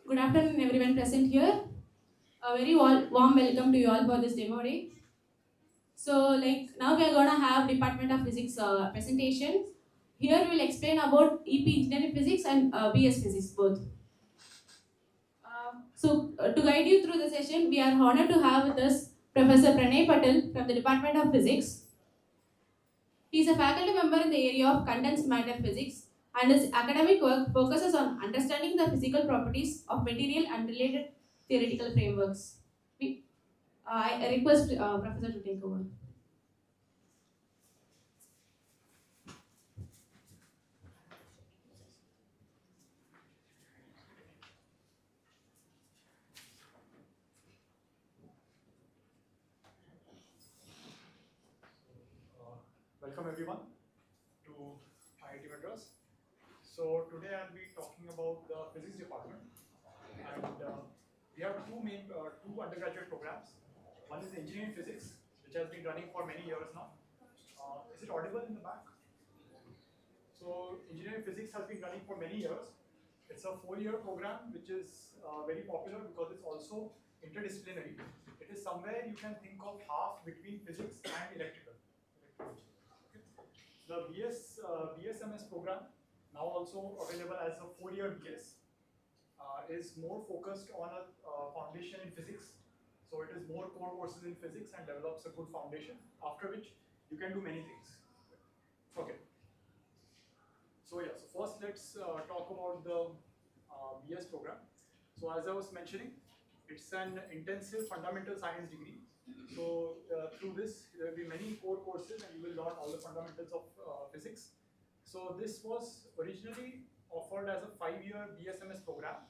Good afternoon, everyone present here. A very warm welcome to you all for this demo day. So, now we are gonna have Department of Physics presentation. Here we will explain about EP Engineering Physics and BS Physics both. To guide you through the session, we are honored to have with us Professor Pranay Patel from the Department of Physics. He is a faculty member in the area of condensed matter physics, and his academic work focuses on understanding the physical properties of material and related theoretical frameworks. I request Professor to take over. Welcome everyone to IIT Madras. So today I'll be talking about the physics department, and we have two undergraduate programs. One is engineering physics, which has been running for many years now. Is it audible in the back? So engineering physics has been running for many years. It's a 4-year program, which is very popular because it's also interdisciplinary. It is somewhere you can think of half between physics and electrical. The BSMS program, now also available as a 4-year BS, is more focused on a foundation in physics. So it is more core courses in physics and develops a good foundation, after which you can do many things. Okay. So yeah, so first let's talk about the BS program. So as I was mentioning, it's an intensive fundamental science degree. So through this, there will be many core courses and you will learn all the fundamentals of physics. So this was originally offered as a 5-year BSMS program.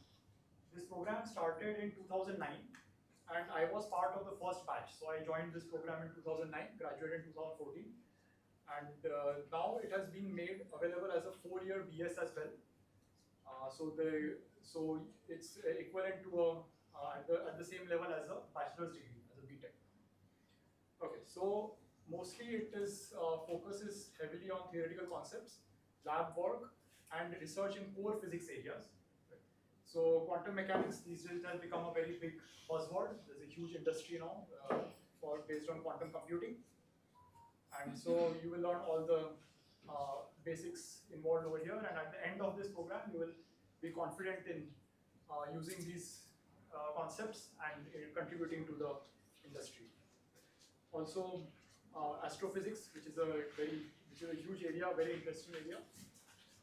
This program started in 2009 and I was part of the first batch. So I joined this program in 2009, graduated in 2014. And now it has been made available as a 4-year BS as well. So it's equivalent to at the same level as a bachelor's degree, as a BTech. Okay, so mostly it is focuses heavily on theoretical concepts, lab work, and research in core physics areas. So quantum mechanics these days has become a very big buzzword. There's a huge industry now based on quantum computing, and so you will learn all the basics involved over here. And at the end of this program, you will be confident in using these concepts and contributing to the industry. Also, astrophysics, which is a huge area, very interesting area,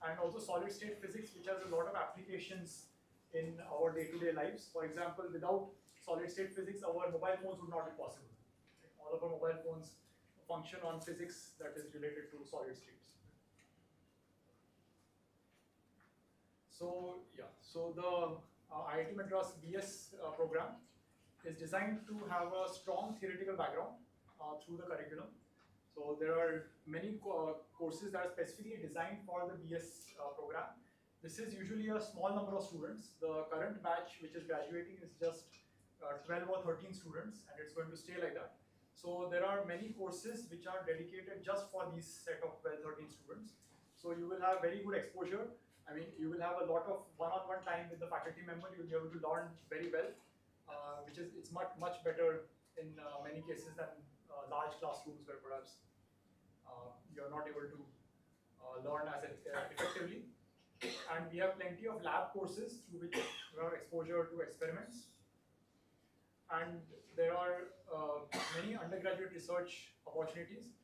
and also solid state physics, which has a lot of applications in our day-to-day lives. For example, without solid state physics, our mobile phones would not be possible. All of our mobile phones function on physics that is related to solid states. So yeah, so the IIT Madras BS program is designed to have a strong theoretical background through the curriculum. So there are many courses that are specifically designed for the BS program. This is usually a small number of students. The current batch which is graduating is just 12 or 13 students, and it's going to stay like that. So there are many courses which are dedicated just for these set of 12, 13 students. So you will have very good exposure. I mean, you will have a lot of one-on-one time with the faculty member. You will be able to learn very well, it's much better in many cases than large classrooms where perhaps you're not able to learn as effectively. And we have plenty of lab courses through which you have exposure to experiments. And there are many undergraduate research opportunities.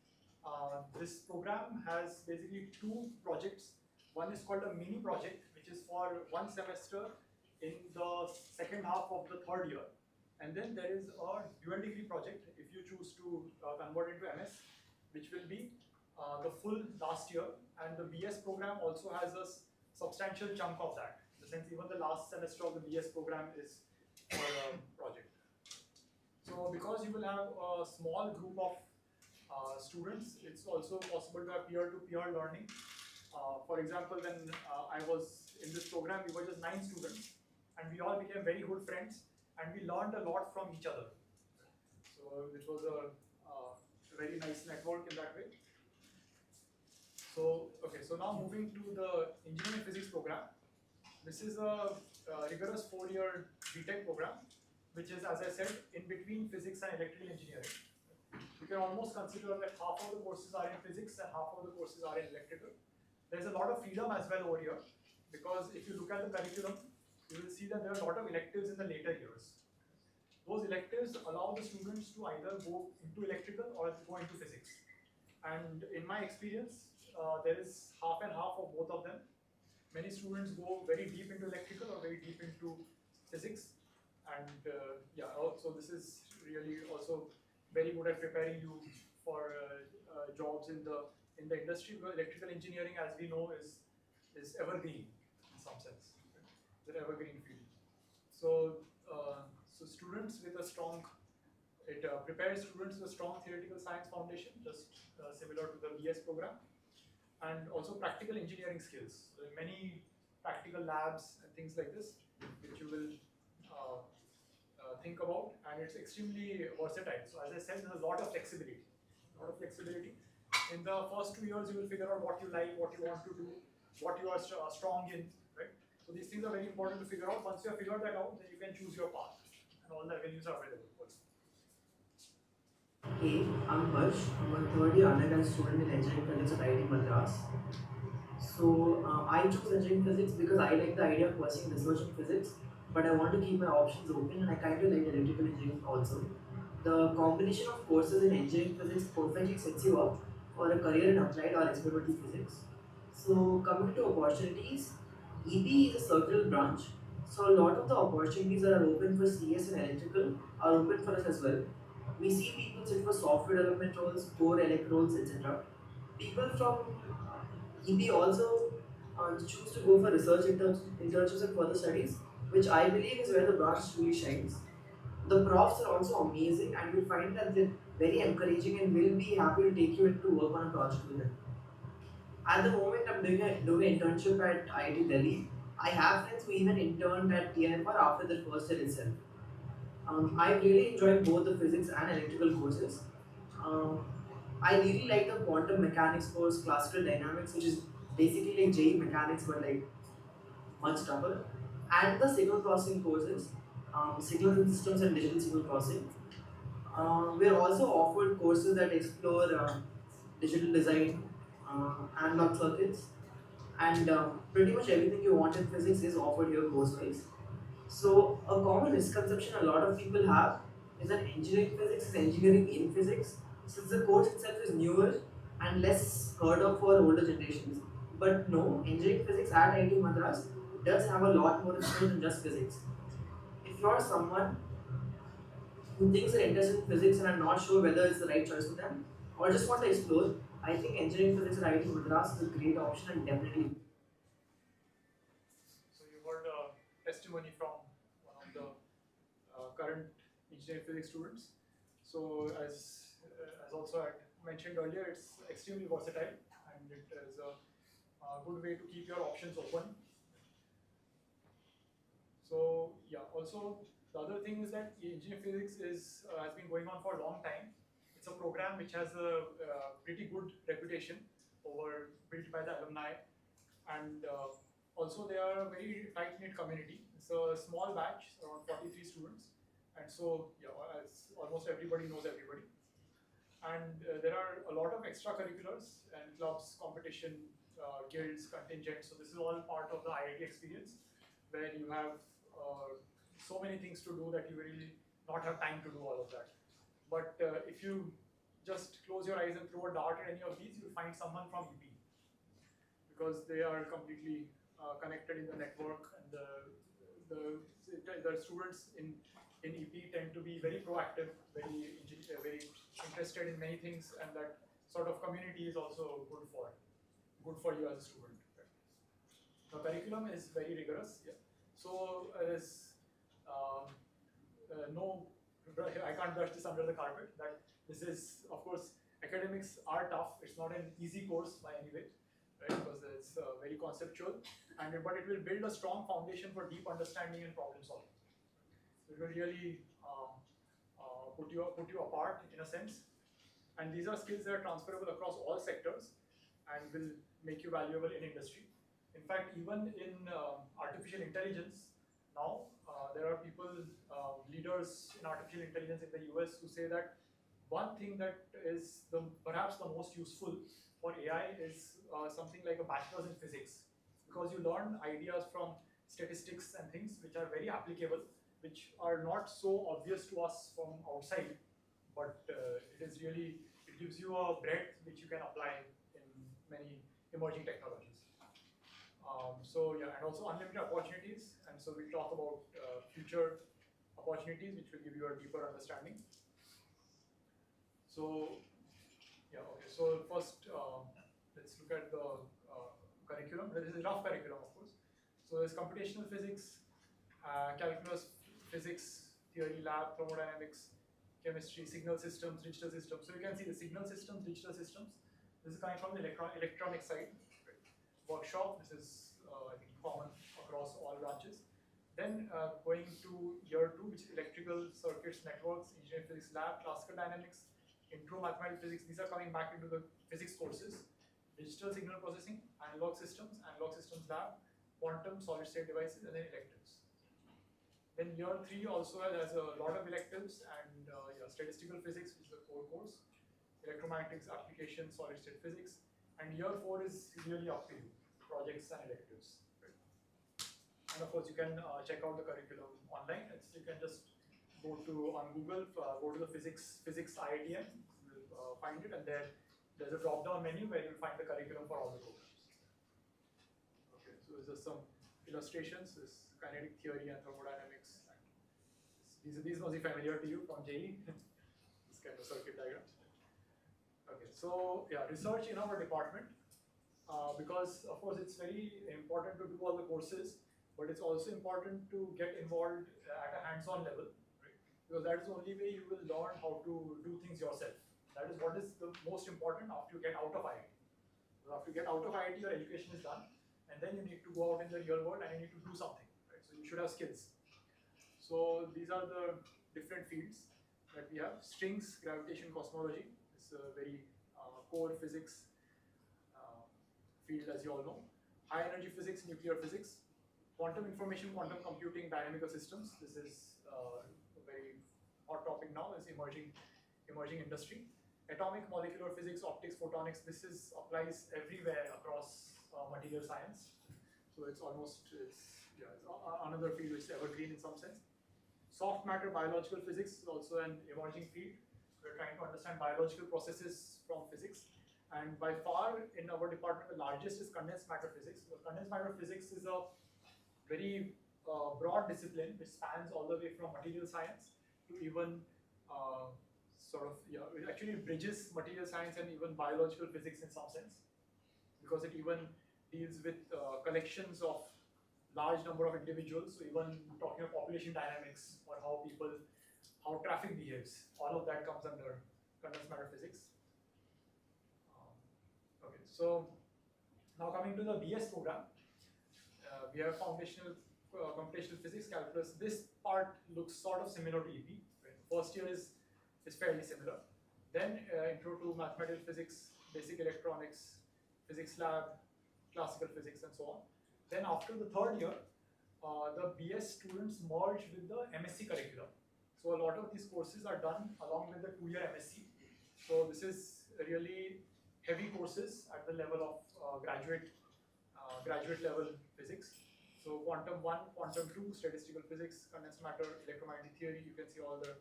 This program has basically 2 projects. One is called a mini project, which is for 1 semester in the second half of the 3rd year. And then there is a dual degree project, if you choose to convert into MS, which will be the full last year. And the BS program also has a substantial chunk of that. In the sense, even the last semester of the BS program is for a project. So because you will have a small group of students, it's also possible to have peer-to-peer learning. For example, when I was in this program, we were just 9 students, and we all became very good friends, and we learned a lot from each other. So it was a very nice network in that way. So okay, so now moving to the engineering physics program. This is a rigorous 4-year BTech program, which is, as I said, in between physics and electrical engineering. You can almost consider that half of the courses are in physics and half of the courses are in electrical. There's a lot of freedom as well over here, because if you look at the curriculum, you will see that there are a lot of electives in the later years. Those electives allow the students to either go into electrical or go into physics. And in my experience, there is half and half of both of them. Many students go very deep into electrical or very deep into physics. And so this is really also very good at preparing you for jobs in the industry, because electrical engineering, as we know, is evergreen in some sense. It's an evergreen field. So students with a strong, it prepares students with a strong theoretical science foundation, just similar to the BS program, and also practical engineering skills. So there are many practical labs and things like this, which you will think about, and it's extremely versatile. So as I said, there's a lot of flexibility. In the first 2 years, you will figure out what you like, what you want to do, what you are strong in, right? So these things are very important to figure out. Once you have figured that out, then you can choose your path, and all the avenues are available for you. Hey, I'm Harsh. I'm a third year undergrad student in engineering physics at IIT Madras. I chose engineering physics because I like the idea of pursuing research in physics, but I want to keep my options open and I kind of like electrical engineering also. The combination of courses in engineering physics perfectly sets you up for a career in applied or experimental physics. So coming to opportunities, EP is a circular branch, so a lot of the opportunities that are open for CS and electrical are open for us as well. We see people sit for software development roles, core elect roles, etc. People from EP also choose to go for research internships and further studies, which I believe is where the branch truly shines. The profs are also amazing, and you'll find that they're very encouraging and will be happy to take you in to work on a project with them. At the moment, I'm doing an internship at IIT Delhi. I have friends who even interned at TNFR after their first year itself. I really enjoyed both the physics and electrical courses. Um, I really like the quantum mechanics course, classical dynamics, which is basically like JE mechanics but like much tougher, and the signal processing courses, signals and systems and digital signal processing. We're also offered courses that explore digital design, analog circuits, and pretty much everything you want in physics is offered here course-wise. So a common misconception a lot of people have is that engineering physics is engineering in physics, since the course itself is newer and less heard of for older generations. But no, engineering physics at IIT Madras does have a lot more in store than just physics. If you're someone who thinks they're interested in physics and are not sure whether it's the right choice for them, or just want to explore, I think engineering physics at IIT Madras is a great option and definitely. So you heard a testimony from one of the current engineering physics students. So as also I mentioned earlier, it's extremely versatile, and it is a good way to keep your options open. So yeah, also the other thing is that engineering physics has been going on for a long time. It's a program which has a pretty good reputation built by the alumni, and also they are a very tight knit community. It's a small batch, around 43 students, and so yeah, as almost everybody knows everybody. And there are a lot of extracurriculars and clubs, competition, guilds, contingents. So this is all part of the IIT experience, where you have so many things to do that you really not have time to do all of that. But if you just close your eyes and throw a dart at any of these, you'll find someone from EP, because they are completely connected in the network, and the students in EP tend to be very proactive, very interested in many things, and that sort of community is also good for you as a student. Right? The curriculum is very rigorous. Yeah. So there's no, I can't brush this under the carpet. That this is, of course, academics are tough. It's not an easy course by any way, right? Because it's very conceptual, but it will build a strong foundation for deep understanding and problem solving. It will really put you apart in a sense, and these are skills that are transferable across all sectors and will make you valuable in industry. In fact, even in artificial intelligence, now there are people, leaders in artificial intelligence in the US who say that one thing that is perhaps the most useful for AI is something like a bachelor's in physics, because you learn ideas from statistics and things which are very applicable, which are not so obvious to us from outside, but it gives you a breadth which you can apply in many emerging technologies. So yeah, and also unlimited opportunities, and so we'll talk about future opportunities which will give you a deeper understanding. So yeah, okay. So first, let's look at the curriculum. This is a rough curriculum, of course. So there's computational physics, calculus, physics, theory lab, thermodynamics, chemistry, signal systems, digital systems. So you can see the signal systems, digital systems. This is coming from the electronic side. Workshop. This is I think common across all branches. Then going to year 2, which is electrical circuits, networks, engineering physics lab, classical dynamics, intro mathematical physics. These are coming back into the physics courses. Digital signal processing, analog systems lab, quantum, solid state devices, and then electives. Then year 3 also has a lot of electives, and yeah, statistical physics, which is the core course, electromagnetics, applications, solid state physics, and year 4 is really up to you, projects and electives. Right? And of course, you can check out the curriculum online. You can just go to on Google, go to the physics IITM, you'll find it, and there's a drop-down menu where you'll find the curriculum for all the programs. Okay, so there's just some illustrations. This kinetic theory and thermodynamics. And these must be familiar to you from JEE. This kind of circuit diagrams. Okay, so yeah, research in our department, because of course it's very important to do all the courses, but it's also important to get involved at a hands-on level, right? Because that is the only way you will learn how to do things yourself. That is what is the most important after you get out of IIT. So after you get out of IIT, your education is done, and then you need to go out in the real world and you need to do something, right? So you should have skills. So these are the different fields that we have. Strings, gravitation, cosmology. It's a very core physics field, as you all know. High energy physics, nuclear physics. Quantum information, quantum computing, dynamical systems. This is a very hot topic now. It's emerging industry. Atomic, molecular physics, optics, photonics. This applies everywhere across material science. So it's another field which is evergreen in some sense. Soft matter, biological physics is also an emerging field. We're trying to understand biological processes from physics. And by far, in our department, the largest is condensed matter physics. So condensed matter physics is a very broad discipline which spans all the way from material science to even it actually bridges material science and even biological physics in some sense, because it even deals with collections of large number of individuals. So even talking of population dynamics or how traffic behaves, all of that comes under condensed matter physics. Okay, so now coming to the BS program, we have foundational computational physics, calculus. This part looks sort of similar to EP. Right? First year is fairly similar. Then intro to mathematical physics, basic electronics, physics lab, classical physics, and so on. Then after the third year, the BS students merge with the MSc curriculum. So a lot of these courses are done along with the 2-year MSc. So this is really heavy courses at the level of graduate level physics. So quantum 1, quantum 2, statistical physics, condensed matter, electromagnetic theory. You can see all the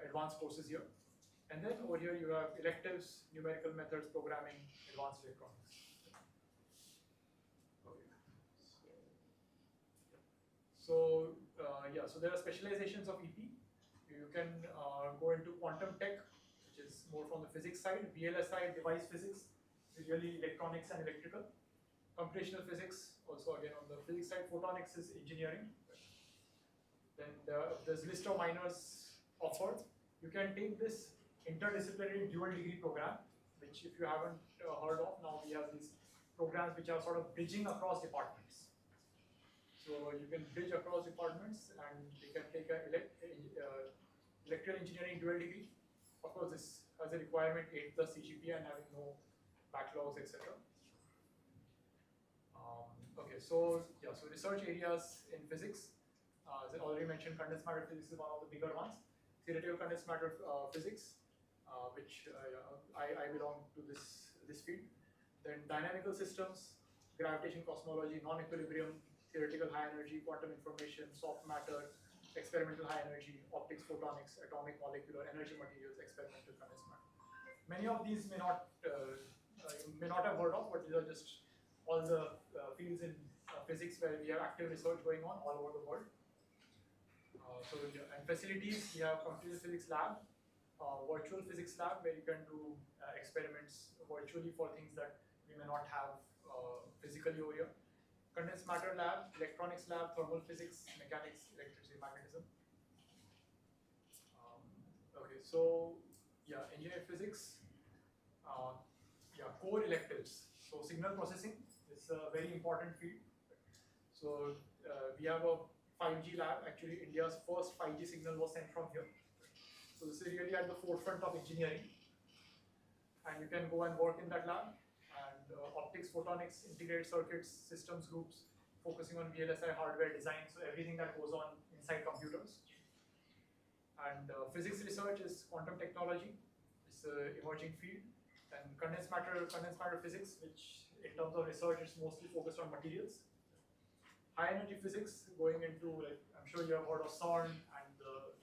advanced courses here. And then over here you have electives, numerical methods, programming, advanced electronics. So there are specializations of EP. You can go into quantum tech, which is more from the physics side. VLSI, device physics, is really electronics and electrical. Computational physics, also again on the physics side. Photonics is engineering. Then there's list of minors offered. You can take this interdisciplinary dual degree program, which if you haven't heard of, now we have these programs which are sort of bridging across departments. So you can bridge across departments and you can take a electrical engineering dual degree. Of course, this has a requirement 8+ CGPA and having no backlogs, etc. Okay, so yeah, so research areas in physics, as I already mentioned, condensed matter physics is one of the bigger ones. Theoretical condensed matter physics, which I belong to this field. Then dynamical systems, gravitation cosmology, non-equilibrium, theoretical high energy, quantum information, soft matter, experimental high energy, optics, photonics, atomic, molecular, energy materials, experimental condensed matter. Many of these you may not have heard of, but these are just all the fields in physics where we have active research going on all over the world. And facilities, we have computer physics lab, virtual physics lab where you can do experiments virtually for things that we may not have physically over here. Condensed matter lab, electronics lab, thermal physics, mechanics, electricity, magnetism. Okay, so yeah, engineering physics. Core electives. So signal processing is a very important field. So we have a 5G lab. Actually, India's first 5G signal was sent from here. So this is really at the forefront of engineering. And you can go and work in that lab. And optics, photonics, integrated circuits, systems groups, focusing on VLSI hardware design. So everything that goes on inside computers. And physics research is quantum technology. It's an emerging field. And condensed matter physics, which in terms of research is mostly focused on materials. High energy physics, going into, like, I'm sure you have heard of CERN and the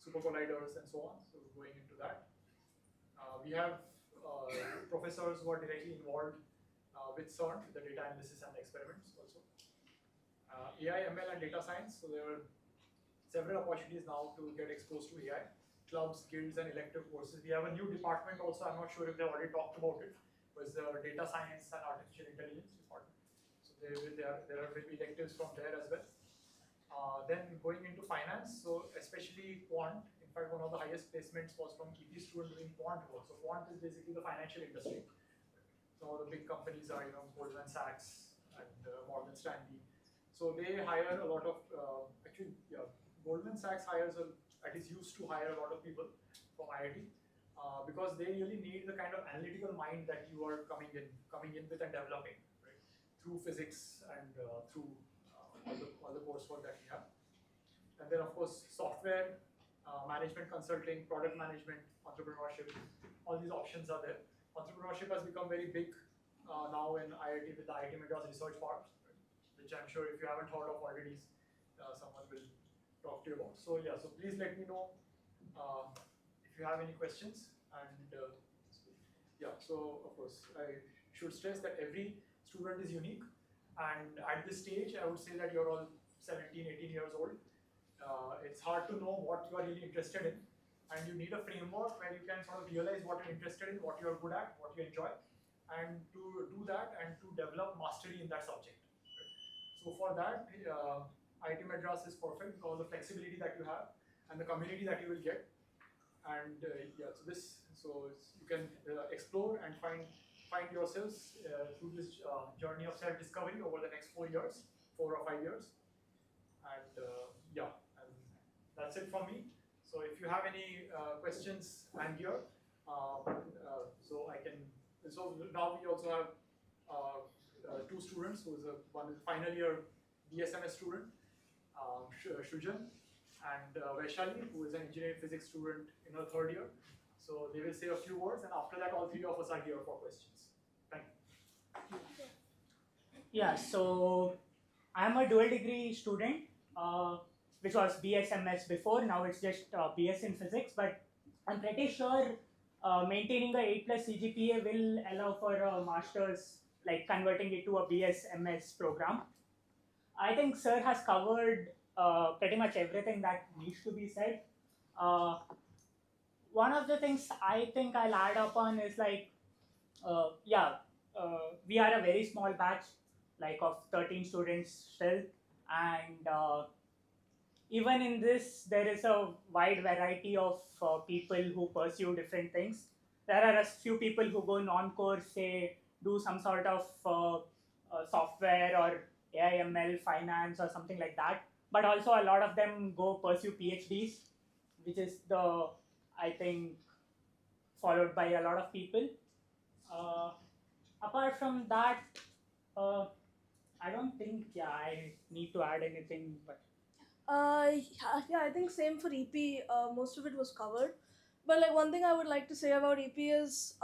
super colliders and so on. So going into that. We have professors who are directly involved with CERN, with the data analysis and experiments also. AI, ML and data science, so there are several opportunities now to get exposed to AI. Clubs, guilds, and elective courses. We have a new department also, I'm not sure if they've already talked about it, was the data science and artificial intelligence department. So there are maybe electives from there as well. Then going into finance, so especially quant, in fact one of the highest placements was from IIT students doing quant work. So quant is basically the financial industry. So the big companies are, Goldman Sachs and Morgan Stanley. So they hire a lot of, Goldman Sachs at least used to hire a lot of people from IIT because they really need the kind of analytical mind that you are coming in with and developing, right? Through physics and through all the coursework that we have. And then of course software, management consulting, product management, entrepreneurship, all these options are there. Entrepreneurship has become very big now in IIT with the IIT Madras research parks, right? Which I'm sure if you haven't heard of already, someone will talk to you about. So yeah, so please let me know if you have any questions. And so of course I should stress that every student is unique. And at this stage, I would say that you're all 17, 18 years old. It's hard to know what you are really interested in. And you need a framework where you can sort of realize what you're interested in, what you're good at, what you enjoy. And to do that and to develop mastery in that subject. So for that, IIT Madras is perfect, all the flexibility that you have and the community that you will get. And so you can explore and find yourselves through this journey of self-discovery over the next 4 years, 4 or 5 years. And and that's it from me. So if you have any questions, I'm here. So now we also have 2 students. One is final year BSMS student, Shujan, and Vaishali, who is an engineering physics student in her 3rd year. So they will say a few words, and after that, all 3 of us are here for questions. Thank you. Yeah, so I'm a dual degree student, which was BSMS before. Now it's just BS in physics, but I'm pretty sure maintaining a 8+ CGPA will allow for a master's, like converting it to a BSMS program. I think Sir has covered pretty much everything that needs to be said. One of the things I think I'll add up on is like, we are a very small batch, like of 13 students still, and even in this, there is a wide variety of people who pursue different things. There are a few people who go non-core, say, do some sort of software or AI/ML, finance or something like that. But also a lot of them go pursue PhDs, which is I think, followed by a lot of people. Apart from that, I don't think I need to add anything, but Yeah, I think same for EP. Most of it was covered, but like one thing I would like to say about EP is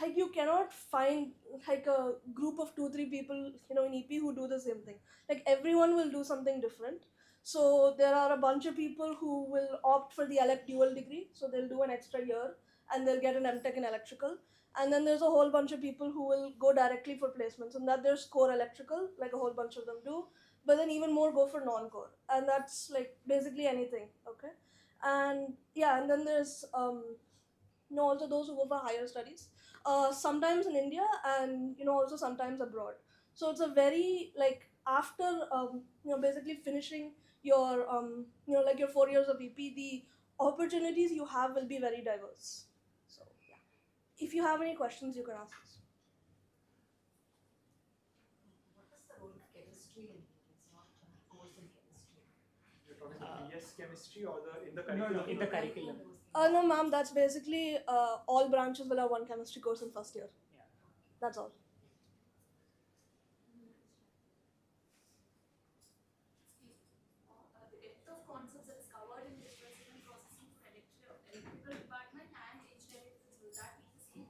like you cannot find like a group of 2-3 people in EP who do the same thing. Like everyone will do something different. So there are a bunch of people who will opt for the elect dual degree, so they'll do an extra year and they'll get an MTech in electrical. And then there's a whole bunch of people who will go directly for placements, and that there's core electrical, like a whole bunch of them do. But then even more go for non-core, and that's like basically anything. Okay, and yeah, and then there's also those who go for higher studies, sometimes in India and also sometimes abroad. So it's a very like after basically finishing your like your 4 years of EP, the opportunities you have will be very diverse. So yeah, if you have any questions, you can ask us. What is the role of chemistry in it? It's not a course in chemistry. You're talking about BS chemistry or in the no, curriculum? in the curriculum. No, ma'am, that's basically all branches will have one chemistry course in first year. Yeah. That's all. The depth of concepts that is covered in differential processing for electrical department and engineering physics, will that be the same?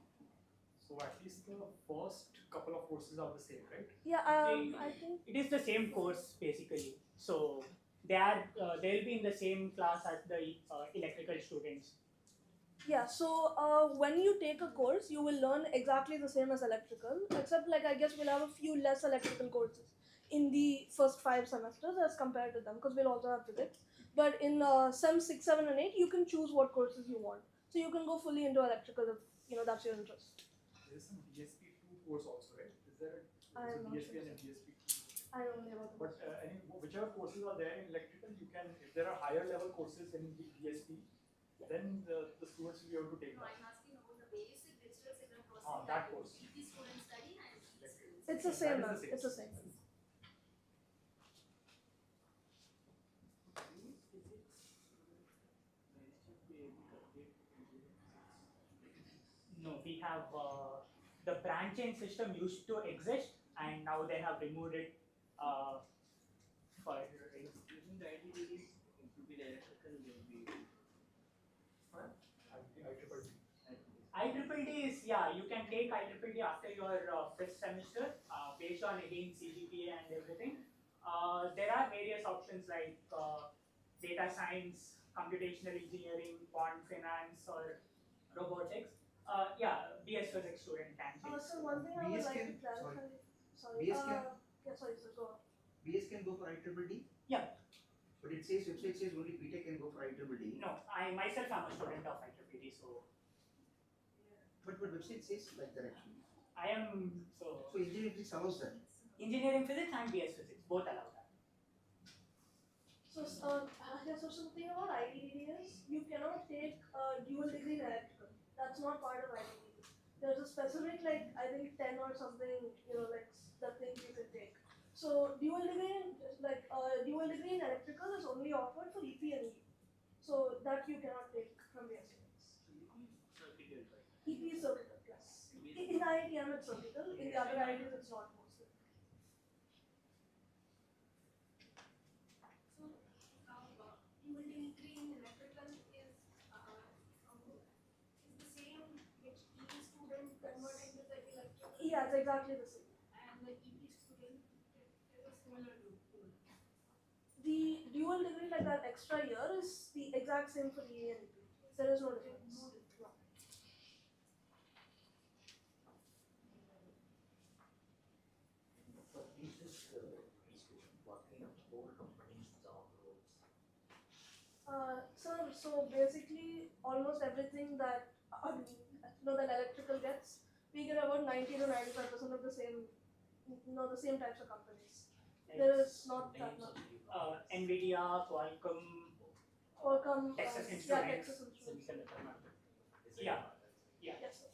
So at least the first couple of courses are the same, right? Yeah, They- I think. It is the same course basically. So they'll be in the same class as the electrical students. Yeah, so when you take a course, you will learn exactly the same as electrical, except like I guess we'll have a few less electrical courses in the first 5 semesters as compared to them, because we'll also have physics. But in Sem 6, 7, and 8, you can choose what courses you want. So you can go fully into electrical if that's your interest. There is some DSP2 course also, right? Is there I am a not DSP sure. and a DSP2? I don't know about But that. whichever courses are there in electrical, you can, if there are higher level courses in DSP, then the students will be able to take No, that. I'm asking about the basic digital signal Ah, processing that that course. EP students study and EP students. It's the That same, is the ma'am. same. It's the same. No, we have the branching system used to exist, and now they have removed it for. Using the IT degree, it will be the electrical will be IIIT is, yeah, you can take IIIT after your 5th semester based on again CGPA and everything. There are various options like data science, computational engineering, quant finance, or robotics. Yeah, BS physics student can take. So one thing I would BS like to can- clarify. Sorry. BS can- Yeah, sorry, sir. Go on. BS can go for IIIT. Yeah. But it says website says only BTech can go for IIIT. No, I myself am a student of IIIT, so But website says like that actually. I am so So engineering physics allows that. engineering physics and BS physics both allow that. So, so the thing about IIT is you cannot take a dual degree in electrical. That's not part of IIT. There's a specific, like, I think 10 or something, like the things you can take. So, dual degree in electrical is only offered for EP and E. So, that you cannot take from the students. EP is circuital, yes. In IITM it's circuital, in the other IITs it's not mostly. So, dual degree in electrical is the same which EP student convert into the electrical. Yeah, it's exactly the same. And the EP student is similar to The dual degree, like that extra year, is the exact same for EA and EP. There is no difference. No. For thesis institution, what kind of core companies job roles? So basically, almost everything that that electrical gets, we get about 90 to 95% of the same, the same types of companies. There is not that much. Nvidia, Qualcomm, Qualcomm, Texas yeah, Instruments, Texas Instruments. semiconductor market. Is it Yeah. not? Yeah. Yes, sir.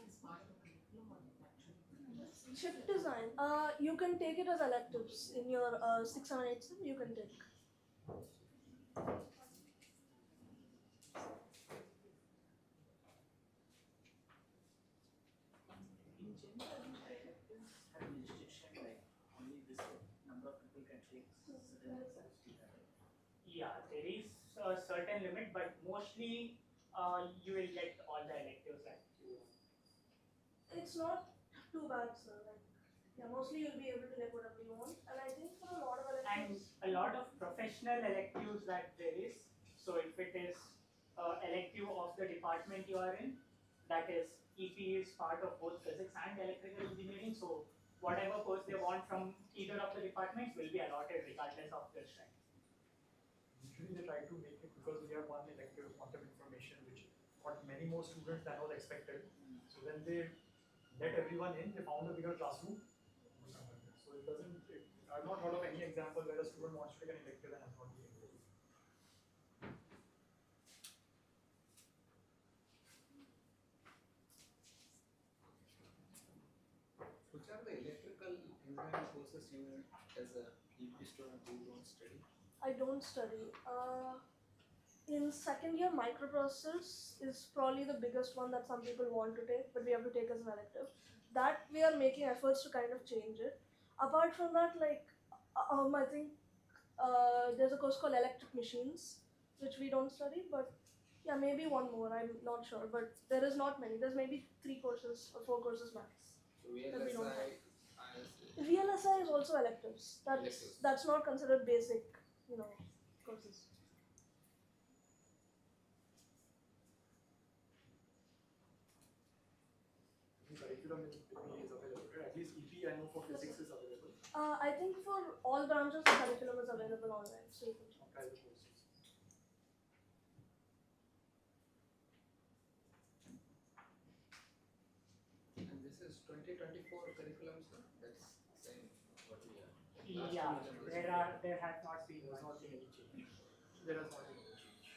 is part of the curriculum or actually. Chip design. You can take it as electives in your 6 and 8 sem. You can take. change electives have any restriction like only this number of people can take certain exams? Yeah, there is a certain limit, but mostly you will get all the electives that you want. It's not too bad, sir. Like, yeah, mostly you'll be able to get whatever you want. And I think for a lot of And electives, a lot of professional electives that there is. So if it is elective of the department you are in, that is EP is part of both physics and electrical engineering. So whatever course they want from either of the departments will be allotted regardless of their strength. Usually they try to make it because we have one elective quantum information which got many more students than was expected. So when they let everyone in, they found a bigger classroom. So it doesn't. I've not heard of any example where a student wants to take an elective and has not been able to. Which are the electrical engineering courses you need as a EP student who don't study? I don't study. In second year, microprocessors is probably the biggest one that some people want to take, but we have to take as an elective. That we are making efforts to kind of change it. Apart from that, like, I think there's a course called electric machines, which we don't study, but yeah, maybe one more. I'm not sure, but there is not many. There's maybe 3 courses or 4 courses max. So That we don't have. VLSI, VLSI is also electives. Electives. That's not considered basic, courses. The curriculum in EP is available. Right? At least EP I know for physics is available. I think for all branches, the curriculum is available online, so you can check. Private courses. and this is 2024 curriculum, sir. That's same what we are. Yeah, there has not been There has much. not been any change. There has not been any change.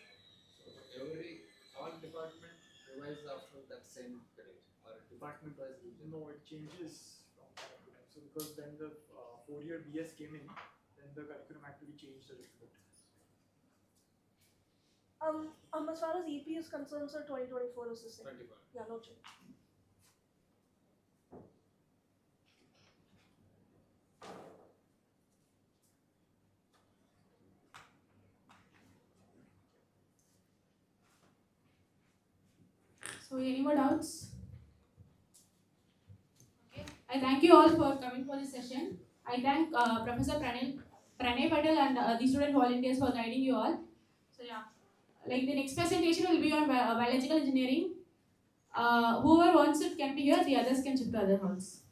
So all department revise after that same period or department wise revision. No, it changes from time to time. So because when the 4-year BS came in, then the curriculum actually changed a little bit. As far as EP is concerned, sir, 2024 is the same. 24. Yeah, no change. So, any more doubts? Okay. I thank you all for coming for this session. I thank Professor Pranay Patel and the student volunteers for guiding you all. So, yeah, like the next presentation will be on biological engineering. Whoever wants it can be here, the others can shift to other halls.